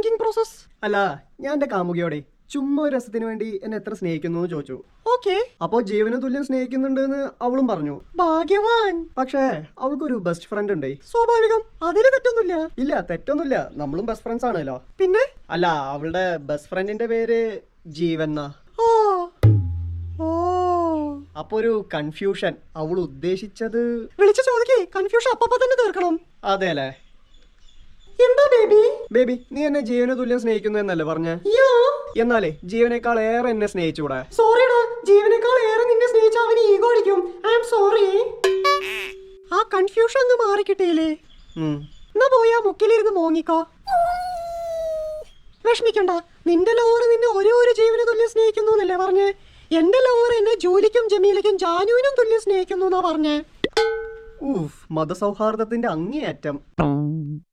Making process. അല്ല, ഞാൻ എന്റെ കാമുകിയോടെ ചുമ്മാ ഒരു രസത്തിന് വേണ്ടി എന്നെ എത്ര സ്നേഹിക്കുന്നു എന്ന് ചോദിച്ചു. ഓക്കെ. അപ്പോ ജീവന് തുല്യം സ്നേഹിക്കുന്നുണ്ട് എന്ന് അവളും പറഞ്ഞു. ഭാഗ്യവാൻ. പക്ഷേ അവൾക്കൊരു ബെസ്റ്റ് ഫ്രണ്ട് ഉണ്ട്. സ്വാഭാവികം, അതിന് തെറ്റൊന്നുമില്ല. ഇല്ല, തെറ്റൊന്നുമില്ല, നമ്മളും ബെസ്റ്റ് ഫ്രണ്ട്സ് ആണല്ലോ. പിന്നെ അല്ല, അവളുടെ ബെസ്റ്റ് ഫ്രണ്ടിന്റെ പേര് ജീവൻ. ഓ ഓ അപ്പൊ ഒരു കൺഫ്യൂഷൻ. അവൾ ഉദ്ദേശിച്ചത് വിളിച്ചു ചോദിക്കേ, കൺഫ്യൂഷൻ അപ്പ തന്നെ തീർക്കണം. അതെ അല്ലേ? എന്താ ബേബി? ബേബി, നീ എന്നെ ജീവന് തുല്യം സ്നേഹിക്കുന്നു എന്നല്ലേ പറഞ്ഞേ? എന്നാലേ ജീവനേക്കാൾ ഏറെ എന്നെ സ്നേഹിച്ചുകൂടെ? സോറിടാ, ജീവനേക്കാൾ ഏറെ നിന്നെ സ്നേഹിച്ച അവന് ഈഗോ അടിക്കും. I am sorry. ആ കൺഫ്യൂഷൻ ഒന്ന് മാറിക്കിട്ടേലേ. എന്നാ പോയാ മുക്കിലിരുന്ന് മോങ്ങിക്കോ. വിഷമിക്കണ്ട, നിന്റെ ലവർ നിന്നെ ഒരു ജീവന് തുല്യം സ്നേഹിക്കുന്നു എന്നല്ലേ പറഞ്ഞേ? എന്റെ ലവർ എന്നെ ജോലിക്കും ജമീലയ്ക്കും ജാനുവിനും തുല്യം സ്നേഹിക്കുന്നു എന്നാ പറഞ്ഞേ. മതസൗഹാർദ്ദത്തിന്റെ അങ്ങേയറ്റം.